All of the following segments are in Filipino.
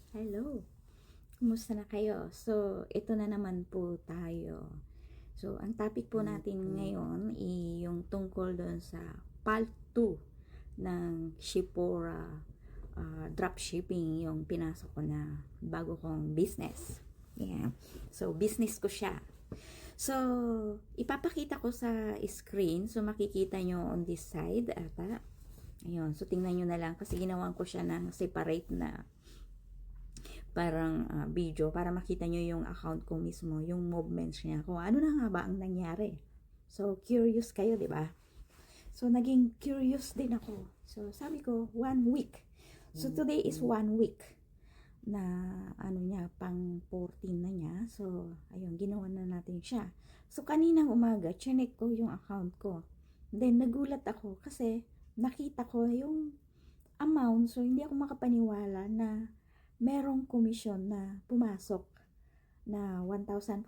Hello! Kumusta na kayo? So, ito na naman po tayo. So, ang topic po natin ngayon ay yung tungkol doon sa part 2 ng Shipora dropshipping, yung pinasok ko na bago kong business. Yeah. So, business ko siya. So, ipapakita ko sa screen. So, makikita nyo on this side ata. Ayun. So, tingnan nyo na lang kasi ginawan ko siya ng separate na parang video para makita nyo yung account ko mismo, yung movements niya, kung ano na nga ba ang nangyari. So, curious kayo, di ba? So, naging curious din ako. So, sabi ko, 1 week. So, today is 1 week na ano niya, pang 14 na niya. So, ayun, ginawa na natin siya. So, kaninang umaga, chinek ko yung account ko. Then, nagulat ako kasi nakita ko yung amount. So, hindi ako makapaniwala na merong commission na pumasok na 1,500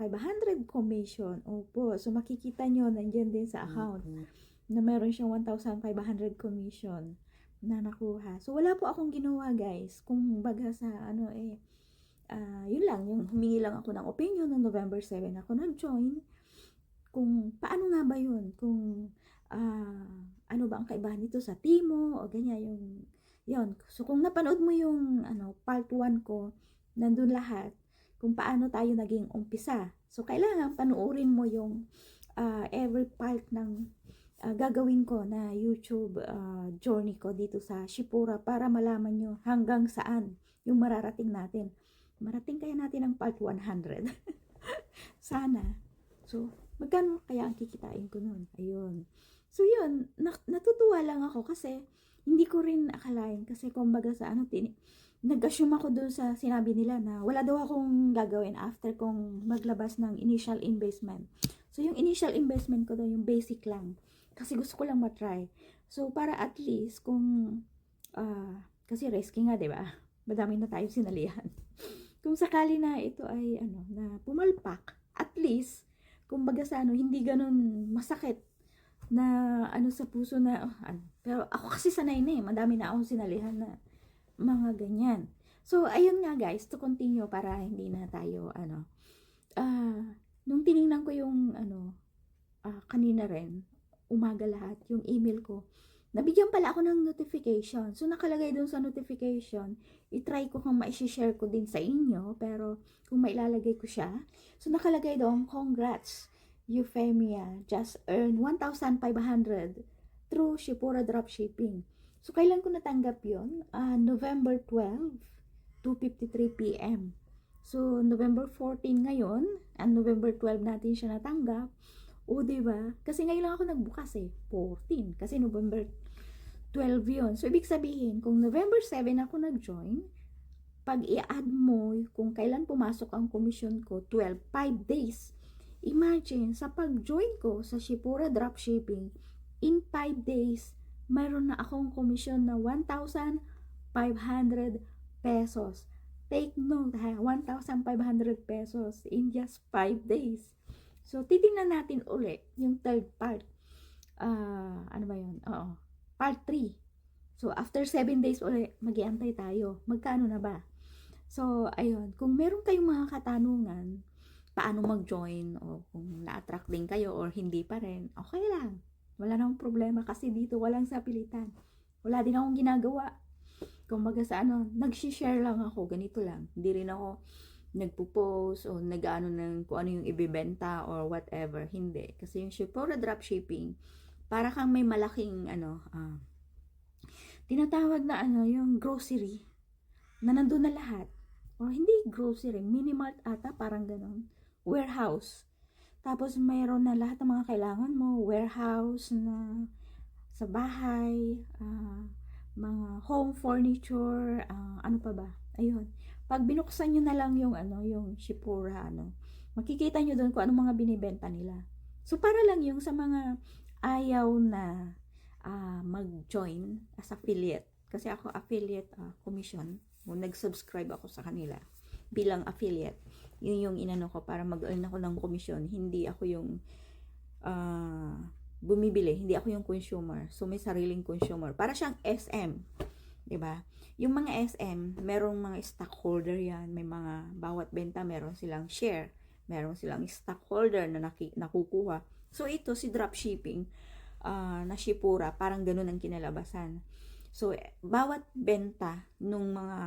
commission. Opo. So, makikita nyo, nandiyan din sa account na meron siyang 1,500 commission na nakuha. So, wala po akong ginawa, guys. Kung baga sa, yun lang, yung humingi lang ako ng opinion noong November 7 ako nag-join. Kung paano nga ba yun? Kung, ano ba ang kaibahan nito sa Timo o ganyan, yung yon. So, kung napanood mo yung part 1 ko, nandun lahat kung paano tayo naging umpisa. So, kailangan panuorin mo yung every part ng gagawin ko na YouTube journey ko dito sa Shipura para malaman nyo hanggang saan yung mararating natin. Marating kaya natin ang part 100. Sana. So, magkano kaya ang kikitain ko nun? Ayun. So, yun. Natutuwa lang ako kasi hindi ko rin akalain kasi kumbaga sa nag-assume ako doon sa sinabi nila na wala daw akong gagawin after kong maglabas ng initial investment. So, yung initial investment ko doon, yung basic lang. Kasi gusto ko lang matry. So, para at least kung, kasi risky nga, diba? Madami na tayong sinalihan. Kung sakali na ito ay, na pumalpak, at least, kumbaga sa hindi ganun masakit na sa puso na pero ako kasi sanay na madami na akong sinalihan na mga ganyan. So ayun nga guys, to continue para hindi na tayo nung tiningnan ko yung kanina rin umaga lahat yung email ko, nabigyan pala ako ng notification. So nakalagay dun sa notification, i-try ko kung ma-share ko din sa inyo, pero kung mailalagay ko siya, so nakalagay doon, congrats Euphemia just earned 1,500 through Shipura Dropshipping. So, kailan ko natanggap yun? November 12, 2:53 p.m. So, November 14 ngayon, and November 12 natin siya natanggap. O, diba? Kasi ngayon lang ako nagbukas 14. Kasi November 12 yun. So, ibig sabihin, kung November 7 ako nag-join, pag i-add mo kung kailan pumasok ang commission ko, 5 days. Imagine, sa pag-join ko sa Shipura Dropshipping, in 5 days, mayroon na akong komisyon na 1,500 pesos. Take note ha, 1,500 pesos in just 5 days. So, titingnan natin ulit yung third part. Ano ba yun? Oo. Part 3. So, after 7 days ulit, mag-iantay tayo. Magkano na ba? So, ayun. Kung meron kayong mga katanungan, paano mag-join o kung na-attract din kayo or hindi pa rin, okay lang. Wala namang problema kasi dito walang sapilitan. Wala din akong ginagawa. Kung baga sa nag-share lang ako, ganito lang. Hindi rin ako nagpo-post o nag-ano ng kung ano yung ibibenta or whatever. Hindi. Kasi yung Shipura Dropshipping, para kang may malaking tinatawag na yung grocery na nandun na lahat. O hindi grocery, minimart ata, parang ganon. Warehouse. Tapos mayroon na lahat ng mga kailangan mo, warehouse na sa bahay, mga home furniture, ano pa ba? Ayun. Pag binuksan nyo na lang yung yung Shipura, makikita nyo doon kung ano mga binibenta nila. So para lang yung sa mga ayaw na mag-join as affiliate. Kasi ako affiliate commission, nag-subscribe ako sa kanila bilang affiliate. Yun yung inano ko para mag-earn ako ng komisyon. Hindi ako yung bumibili. Hindi ako yung consumer. So, may sariling consumer. Para siyang SM. 'Diba? Yung mga SM, merong mga stockholder yan, may mga bawat benta meron silang share, meron silang stockholder na nakukuha. So ito si dropshipping, na Shipura, parang ganun ang kinalabasan. So bawat benta ng mga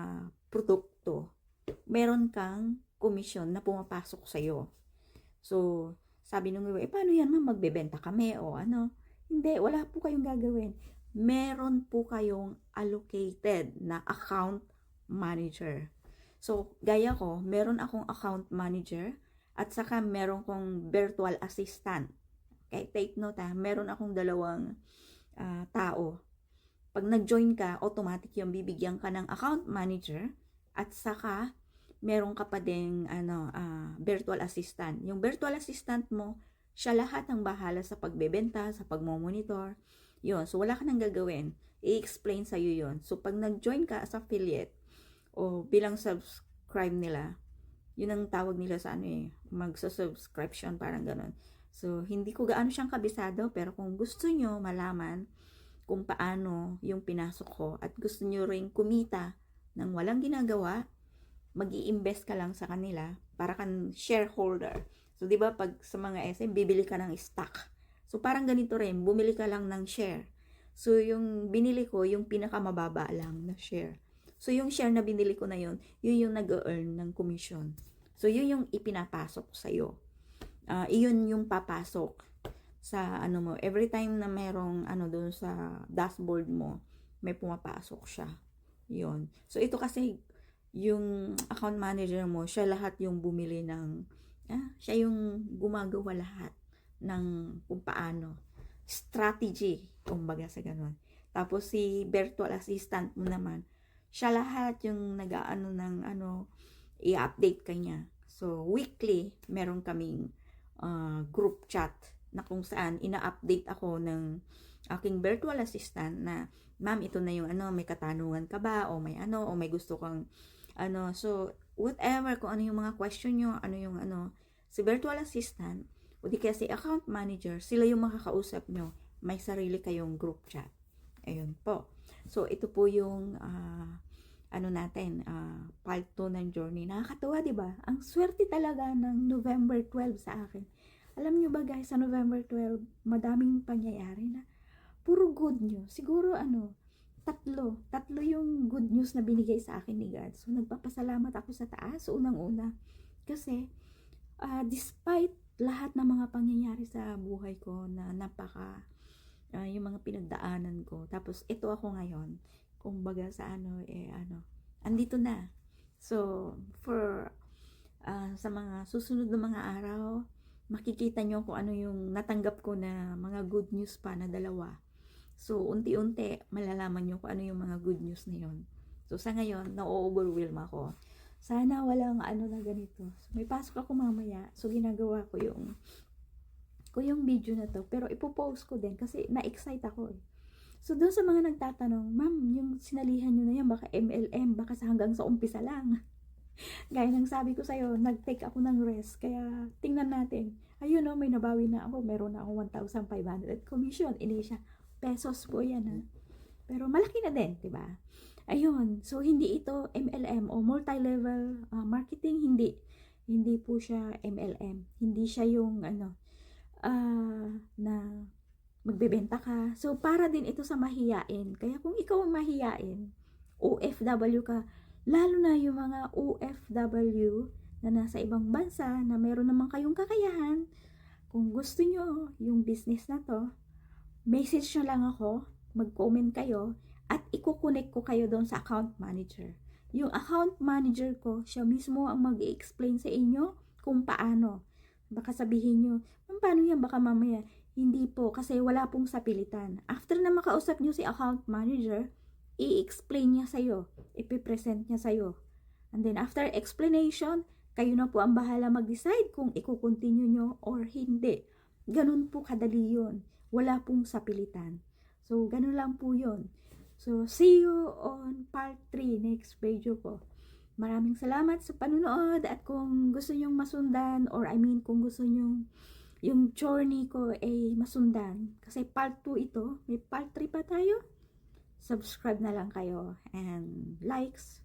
produkto, meron kang komisyon na pumapasok sa iyo. So sabi nung iba, paano yan ma'am, magbebenta kami o ano? Hindi, wala po kayong gagawin. Meron po kayong allocated na account manager. So, gaya ko, meron akong account manager at saka meron kong virtual assistant. Okay, take note meron akong dalawang tao. Pag nag-join ka, automatic yung bibigyan ka ng account manager at saka meron ka pa ding virtual assistant. Yung virtual assistant mo, siya lahat ang bahala sa pagbebenta, sa pagmomonitor. Yun, so wala ka nang gagawin. I-explain sa'yo yun. So pag nag-join ka as affiliate o bilang subscribe nila, yun ang tawag nila sa magsa-subscription, parang ganun. So hindi ko gaano siyang kabisado, pero kung gusto nyo malaman kung paano yung pinasok ko at gusto nyo ring kumita ng walang ginagawa, mag-i-invest ka lang sa kanila para kang shareholder. So, di ba pag sa mga SM, bibili ka ng stock. So, parang ganito rin, bumili ka lang ng share. So, yung binili ko, yung pinakamababa lang na share. So, yung share na binili ko na yun yung nag-earn ng commission. So, yun yung ipinapasok sa'yo. Iyon yung papasok sa mo. Every time na merong doon sa dashboard mo, may pumapasok siya. Yun. So, ito kasi yung account manager mo, siya lahat yung bumili ng, siya yung gumagawa lahat ng kung paano. Strategy, kumbaga sa ganun. Tapos si virtual assistant mo naman, siya lahat yung nag-aano ng i-update kanya. So, weekly, meron kaming group chat na kung saan ina-update ako ng aking virtual assistant na, ma'am, ito na yung may katanungan ka ba? O may gusto kang so, whatever, kung ano yung mga question nyo, si virtual assistant, o di kaya si account manager, sila yung makakausap nyo. May sarili kayong group chat. Ayun po. So, ito po yung, part 2 ng journey. Nakakatuwa, di ba? Ang swerte talaga ng November 12 sa akin. Alam nyo ba guys, sa November 12, madaming pangyayari na puro good news. Siguro, tatlo yung good news na binigay sa akin ni God. So, nagpapasalamat ako sa taas, unang-una. Kasi, despite lahat ng mga pangyayari sa buhay ko na yung mga pinagdaanan ko. Tapos, ito ako ngayon. Kumbaga sa andito na. So, sa mga susunod na mga araw, makikita nyo kung ano yung natanggap ko na mga good news pa na dalawa. So, unti-unti, malalaman nyo kung ano yung mga good news na yun. So, sa ngayon, na-overwhelm ako. Sana walang na ganito. So, may pasok ako mamaya. So, ginagawa ko yung video na to. Pero ipopost ko din kasi na-excite ako eh. So, doon sa mga nagtatanong, ma'am, yung sinalihan nyo na yan, baka MLM, baka hanggang sa umpisa lang. Gaya ng sabi ko sa'yo, nag-take ako ng rest. Kaya, tingnan natin. Ayun may nabawi na ako. Meron na ako 1,500 commission. Siya pesos po yan ha. Pero malaki na din, diba? Ayun. So, hindi ito MLM o multi-level marketing. Hindi po siya MLM. Hindi siya yung na magbebenta ka. So, para din ito sa mahiyain. Kaya kung ikaw ang mahiyain, OFW ka, lalo na yung mga OFW na nasa ibang bansa, na meron naman kayong kakayahan, kung gusto nyo yung business na to, message nyo lang ako, mag-comment kayo, at i-connect ko kayo doon sa account manager. Yung account manager ko, siya mismo ang mag-i-explain sa inyo kung paano. Baka sabihin nyo, paano yan? Baka mamaya. Hindi po, kasi wala pong sapilitan. After na makausap nyo si account manager, i-explain niya sa'yo, ipipresent niya sa'yo. And then after explanation, kayo na po ang bahala mag-decide kung i-continue nyo or hindi. Ganun po kadali yun. Wala pong sapilitan. So, ganun lang po yun. So, see you on part 3 next video ko. Maraming salamat sa panunood at kung gusto nyong masundan kung gusto nyong yung journey ko ay masundan. Kasi part 2 ito, may part 3 pa tayo. subscribe na lang kayo and likes.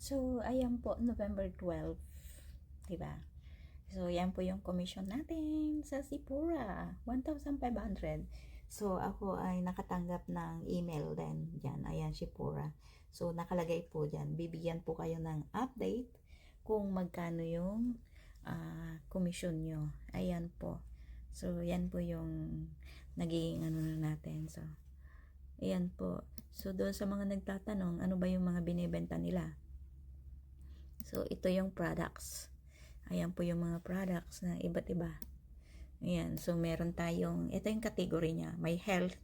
So, ayan po, November 12, diba? So, yan po yung commission natin sa Sipura, 1,500. So, ako ay nakatanggap ng email din dyan. Ayan, Sipura. So, nakalagay po dyan. Bibigyan po kayo ng update kung magkano yung commission nyo. Ayan po. So, yan po yung naging ano natin. So, ayan po. So, doon sa mga nagtatanong, ano ba yung mga binibenta nila? So, ito yung products. Ayan po yung mga products na iba't iba. Ayan. So, meron tayong, ito yung category niya. May health,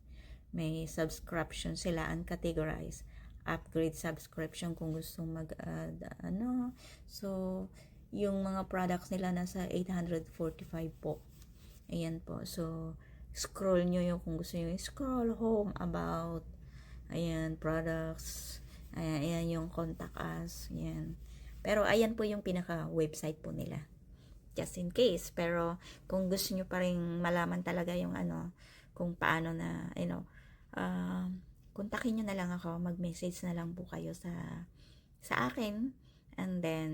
may subscription sila ang categorize. Upgrade subscription kung gusto mag-add, ano. So, yung mga products nila nasa 845 po. Ayan po. So, scroll nyo yung kung gusto nyo. Scroll home about. Ayan, products. Ayan yung contact us. Ayan. Pero ayan po yung pinaka-website po nila. Just in case. Pero kung gusto nyo pa rin malaman talaga yung ano, kung paano na, kontakin nyo na lang ako. Mag-message na lang po kayo sa akin. And then,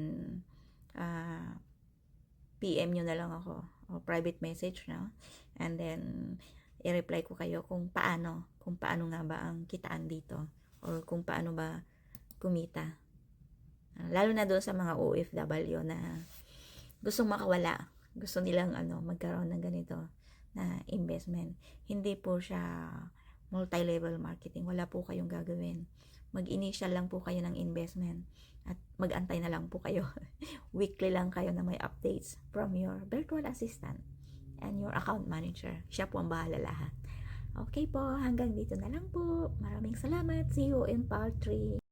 PM nyo na lang ako. O private message, no? And then, i-reply ko kayo kung paano nga ba ang kitaan dito. Or kung paano ba kumita. Lalo na doon sa mga OFW na gustong makawala, gusto nilang magkaroon ng ganito na investment. Hindi po siya multi-level marketing. Wala po kayong gagawin. Mag-initial lang po kayo ng investment at mag-antay na lang po kayo. Weekly lang kayo na may updates from your virtual assistant and your account manager. Siya po ang bahala lahat. Okay po, hanggang dito na lang po. Maraming salamat. See you in part 3.